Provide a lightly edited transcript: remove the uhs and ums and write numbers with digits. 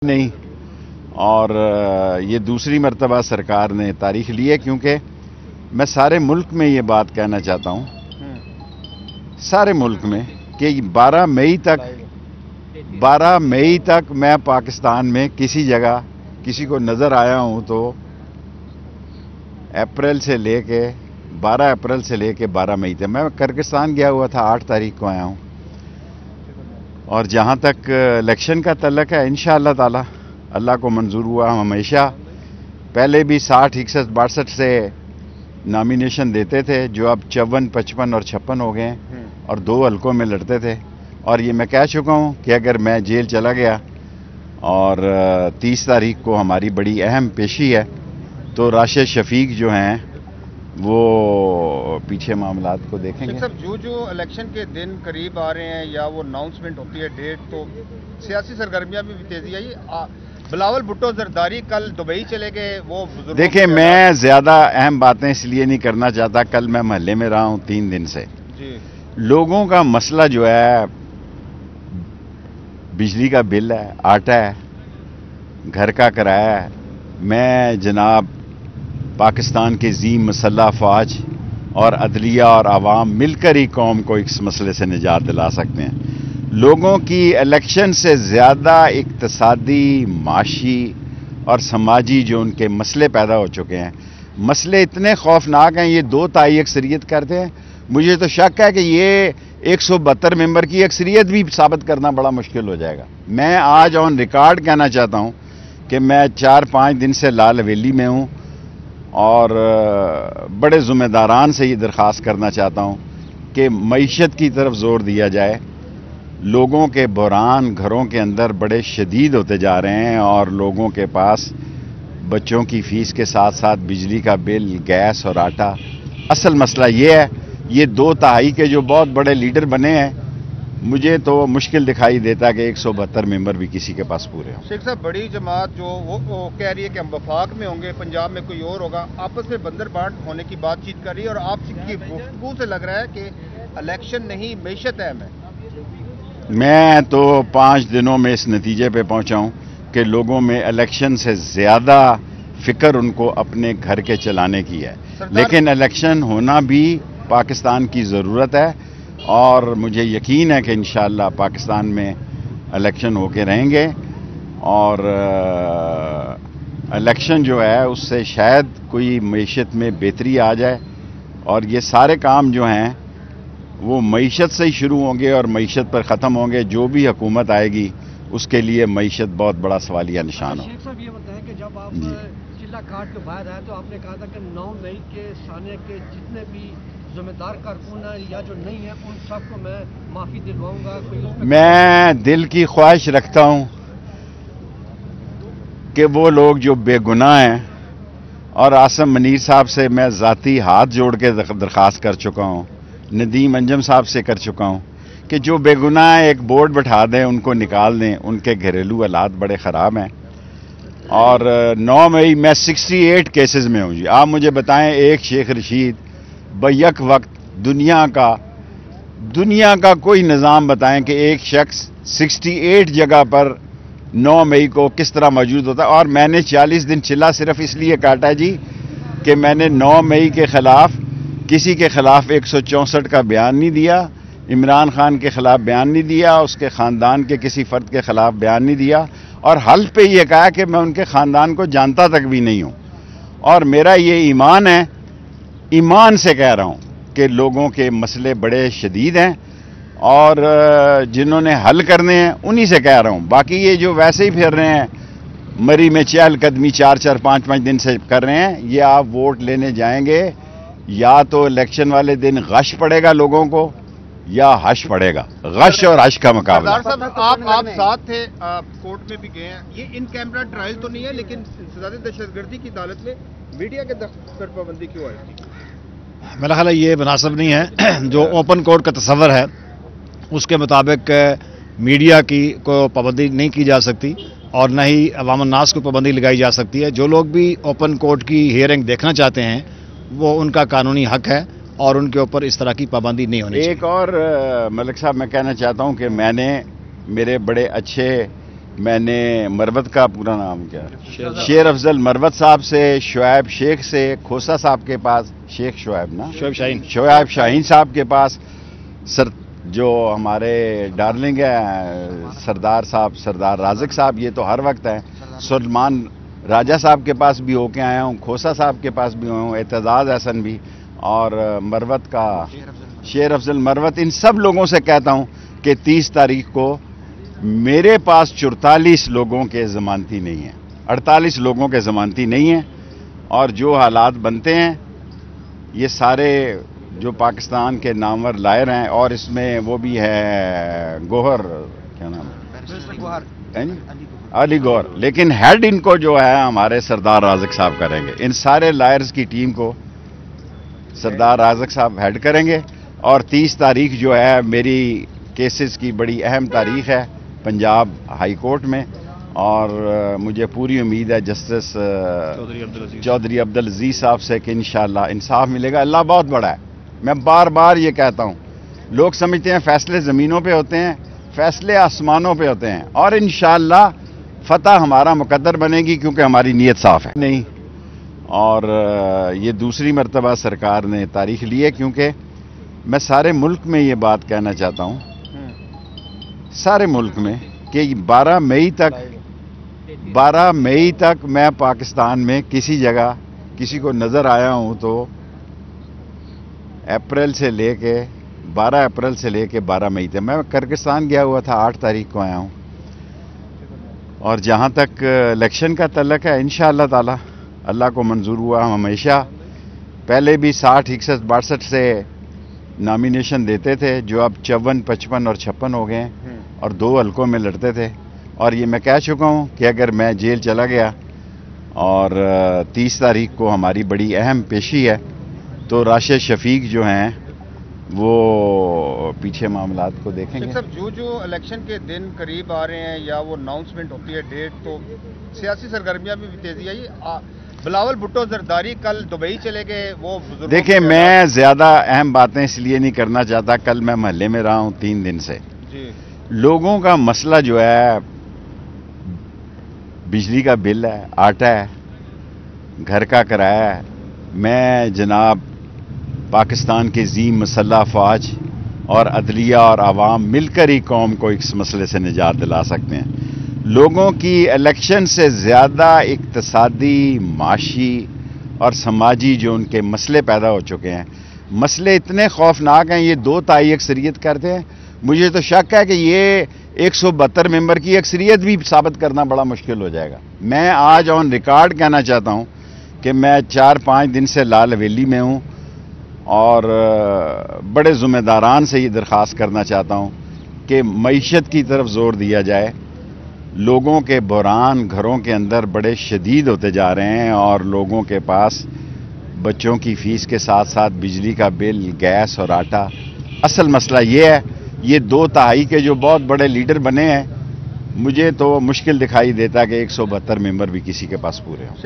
نہیں اور یہ دوسری مرتبہ سرکار نے تاریخ لی ہے، کیونکہ میں سارے ملک میں یہ بات کہنا چاہتا ہوں، سارے ملک میں، کہ 12 مئی تک میں پاکستان میں کسی جگہ کسی کو نظر آیا ہوں تو 12 اپریل سے لے کے 12 مئی تک میں کرگستان گیا ہوا تھا، 8 تاریخ کو آیا ہوں۔ اور جہاں تک الیکشن کا تعلق ہے، انشاءاللہ تعالی اللہ کو منظور ہوا، ہم ہمیشہ پہلے بھی 60، 61، 62 سے نامینیشن دیتے تھے، جو اب 54، 55 اور 56 ہو گئے ہیں، اور 2 حلقوں میں لڑتے تھے۔ اور یہ میں کہہ چکا ہوں کہ اگر میں جیل چلا گیا اور 30 تاریخ کو ہماری بڑی اہم پیشی ہے، تو راشد شفیق جو ہیں وہ پیچھے معاملات کو دیکھیں گے۔ جو الیکشن کے دن قریب آ رہے ہیں یا وہ اناؤنسمنٹ ہوتی ہے ڈیٹ، تو سیاسی سرگرمیاں بھی تیزی آئی۔ بلاول بھٹو زرداری کل دبئی چلے گئے، وہ دیکھیں میں زیادہ اہم باتیں اس لیے نہیں کرنا چاہتا، کل میں محلے میں رہا ہوں 3 دن سے۔ لوگوں کا مسئلہ جو ہے بجلی کا بل ہے، آٹا ہے، گھر کا کرایہ ہے۔ میں جناب پاکستان کے عظیم مسلح افواج اور عدلیہ اور عوام مل کر ہی قوم کو اس مسئلے سے نجات دلا سکتے ہیں۔ لوگوں کی الیکشن سے زیادہ اقتصادی، معاشی اور سماجی جو ان کے مسئلے پیدا ہو چکے ہیں، مسئلے اتنے خوفناک ہیں۔ یہ 2 تہائی اکثریت کرتے ہیں، مجھے تو شک ہے کہ یہ 172 ممبر کی اکثریت بھی ثابت کرنا بڑا مشکل ہو جائے گا۔ میں آج آن ریکارڈ کہنا چاہتا ہوں کہ میں 4-5 دن سے لال حویلی میں ہوں، اور بڑے ذمہ داران سے یہ درخواست کرنا چاہتا ہوں کہ معیشت کی طرف زور دیا جائے۔ لوگوں کے بحران گھروں کے اندر بڑے شدید ہوتے جا رہے ہیں، اور لوگوں کے پاس بچوں کی فیس کے ساتھ ساتھ بجلی کا بل، گیس اور آٹا۔ اصل مسئلہ یہ ہے، یہ 2 تہائی کے جو بہت بڑے لیڈر بنے ہیں، مجھے تو مشکل دکھائی دیتا کہ 172 ممبر بھی کسی کے پاس پورے ہوں۔ شیخ صاحب، بڑی جماعت جو وہ کہہ رہی ہے کہ ہم وفاق میں ہوں گے، پنجاب میں کوئی اور ہوگا، آپس میں بندر بانٹ ہونے کی بات چیت کر رہی ہے، اور آپ کی گفتگو سے لگ رہا ہے کہ الیکشن نہیں، معیشت اہم ہے۔ میں تو 5 دنوں میں اس نتیجے پہ پہنچا ہوں کہ لوگوں میں الیکشن سے زیادہ فکر ان کو اپنے گھر کے چلانے کی ہے، لیکن الیکشن ہونا بھی پاکستان کی ضرورت ہے، اور مجھے یقین ہے کہ انشاءاللہ پاکستان میں الیکشن ہو کے رہیں گے، اور الیکشن جو ہے اس سے شاید کوئی معیشت میں بہتری آ جائے، اور یہ سارے کام جو ہیں وہ معیشت سے ہی شروع ہوں گے اور معیشت پر ختم ہوں گے۔ جو بھی حکومت آئے گی اس کے لیے معیشت بہت بڑا سوالیہ نشان ہو۔ شیخ صاحب یہ بتائیں کہ جب آپ چلہ کاٹ کے باہر آئے تو آپ نے کہا تھا کہ 9 مئی کے سانے کے جتنے بھی ذمہ دار کارکن ہیں یا جو نہیں ہیں ان سب کو میں معافی دلواؤں گا۔ میں دل کی خواہش رکھتا ہوں کہ وہ لوگ جو بے گناہ ہیں، اور عاصم منیر صاحب سے میں ذاتی ہاتھ جوڑ کے درخواست کر چکا ہوں، ندیم انجم صاحب سے کر چکا ہوں، کہ جو بے گناہ ہیں ایک بورڈ بٹھا دیں، ان کو نکال دیں، ان کے گھریلو حالات بڑے خراب ہیں۔ اور 9 مئی میں 68 کیسز میں ہوں جی۔ آپ مجھے بتائیں، ایک شیخ رشید بیک وقت دنیا کا کوئی نظام بتائیں کہ ایک شخص 68 جگہ پر 9 مئی کو کس طرح موجود ہوتا ہے؟ اور میں نے 40 دن چلا صرف اس لیے کاٹا جی کہ میں نے 9 مئی کے خلاف کسی کے خلاف 164 کا بیان نہیں دیا، عمران خان کے خلاف بیان نہیں دیا، اس کے خاندان کے کسی فرد کے خلاف بیان نہیں دیا، اور حلف پہ یہ کہا کہ میں ان کے خاندان کو جانتا تک بھی نہیں ہوں۔ اور میرا یہ ایمان ہے، ایمان سے کہہ رہا ہوں کہ لوگوں کے مسئلے بڑے شدید ہیں، اور جنہوں نے حل کرنے ہیں انہی سے کہہ رہا ہوں۔ باقی یہ جو ویسے ہی پھر رہے ہیں مری میں چہل قدمی 4-4، 5-5 دن سے کر رہے ہیں، یہ آپ ووٹ لینے جائیں گے یا تو الیکشن والے دن غش پڑے گا لوگوں کو یا حش پڑے گا، غش اور حش کا مقابلہ۔ آپ ساتھ تھے، کورٹ میں بھی گئے ہیں، یہ ان کیمرہ ٹرائل تو نہیں ہے، لیکن انسداد دہشت گردی کی عدالت میں میڈیا کے دفتر پر پابندی کیوں آئی تھی؟ میرا خیال ہے یہ مناسب نہیں ہے۔ جو اوپن کورٹ کا تصور ہے اس کے مطابق میڈیا کی کو پابندی نہیں کی جا سکتی، اور نہ ہی عوام الناس کو پابندی لگائی جا سکتی ہے۔ جو لوگ بھی اوپن کورٹ کی ہیئرنگ دیکھنا چاہتے ہیں وہ ان کا قانونی حق ہے، اور ان کے اوپر اس طرح کی پابندی نہیں ہونی چاہیے۔ ایک اور ملک صاحب میں کہنا چاہتا ہوں کہ میں نے میرے بڑے اچھے میں نے مروت کا پورا نام کیا شیر افضل مروت صاحب سے، شعیب شیخ سے، کھوسا صاحب کے پاس، شیخ شعیب نا، شعیب شاہین صاحب کے پاس، جو ہمارے ڈارلنگ ہیں سردار صاحب، سردار رازق صاحب، یہ تو ہر وقت ہیں، سلمان راجہ صاحب کے پاس بھی ہو کے آیا ہوں، کھوسا صاحب کے پاس بھی ہوں، اعتزاز احسن بھی، اور مروت کا شیر افضل مروت، ان سب لوگوں سے کہتا ہوں کہ 30 تاریخ کو میرے پاس 44 لوگوں کے ضمانتی نہیں ہیں، 48 لوگوں کے ضمانتی نہیں ہیں، اور جو حالات بنتے ہیں یہ سارے جو پاکستان کے نامور لائر ہیں، اور اس میں وہ بھی ہے گوہر، کیا نام ہے، علی گوہر، لیکن ہیڈ ان کو جو ہے ہمارے سردار رازق صاحب کریں گے، ان سارے لائرز کی ٹیم کو سردار رازق صاحب ہیڈ کریں گے، اور 30 تاریخ جو ہے میری کیسز کی بڑی اہم تاریخ ہے پنجاب ہائی کورٹ میں، اور مجھے پوری امید ہے جسٹس چودھری عبدالعزیز صاحب سے کہ انشاءاللہ انصاف ملے گا۔ اللہ بہت بڑا ہے، میں بار بار یہ کہتا ہوں، لوگ سمجھتے ہیں فیصلے زمینوں پہ ہوتے ہیں، فیصلے آسمانوں پہ ہوتے ہیں، اور انشاءاللہ فتح ہمارا مقدر بنے گی کیونکہ ہماری نیت صاف ہے نہیں، اور یہ دوسری مرتبہ سرکار نے تاریخ لی ہے، کیونکہ میں سارے ملک میں یہ بات کہنا چاہتا ہوں، سارے ملک میں، کہ 12 مئی تک میں پاکستان میں کسی جگہ کسی کو نظر آیا ہوں تو 12 اپریل سے لے کے 12 مئی تک، میں کرگستان گیا ہوا تھا، 8 تاریخ کو آیا ہوں، اور جہاں تک الیکشن کا تعلق ہے انشاءاللہ تعالی اللہ کو منظور ہوا، ہم ہمیشہ پہلے بھی 60، 61، 62 سے نامینیشن دیتے تھے، جو اب 54، 55 اور 56 ہو گئے ہیں، اور 2 حلقوں میں لڑتے تھے، اور یہ میں کہہ چکا ہوں کہ اگر میں جیل چلا گیا اور 30 تاریخ کو ہماری بڑی اہم پیشی ہے، تو راشد شفیق جو ہیں وہ پیچھے معاملات کو دیکھیں گے۔ صاحب جو الیکشن کے دن قریب آ رہے ہیں یا وہ اناؤنسمنٹ ہوتی ہے ڈیٹ، تو سیاسی سرگرمیاں بھی تیزی آئی، بلاول بھٹو زرداری کل دبئی چلے گئے، وہ دیکھیں میں زیادہ اہم باتیں اس لیے نہیں کرنا چاہتا، کل میں محلے میں رہا ہوں 3 دن سے، لوگوں کا مسئلہ جو ہے بجلی کا بل ہے، آٹا ہے، گھر کا کرایہ ہے، میں جناب پاکستان کے عظیم مسلح افواج اور عدلیہ اور عوام مل کر ہی قوم کو اس مسئلے سے نجات دلا سکتے ہیں۔ لوگوں کی الیکشن سے زیادہ اقتصادی، معاشی اور سماجی جو ان کے مسئلے پیدا ہو چکے ہیں، مسئلے اتنے خوفناک ہیں، یہ 2 تہائی اکثریت کرتے ہیں، مجھے تو شک ہے کہ یہ 172 ممبر کی اکثریت بھی ثابت کرنا بڑا مشکل ہو جائے گا۔ میں آج آن ریکارڈ کہنا چاہتا ہوں کہ میں 4-5 دن سے لال حویلی میں ہوں، اور بڑے ذمہ داران سے یہ درخواست کرنا چاہتا ہوں کہ معیشت کی طرف زور دیا جائے، لوگوں کے بحران گھروں کے اندر بڑے شدید ہوتے جا رہے ہیں، اور لوگوں کے پاس بچوں کی فیس کے ساتھ ساتھ بجلی کا بل، گیس اور آٹا، اصل مسئلہ یہ ہے۔ یہ 2 تہائی کے جو بہت بڑے لیڈر بنے ہیں، مجھے تو مشکل دکھائی دیتا کہ 172 ممبر بھی کسی کے پاس پورے ہوں۔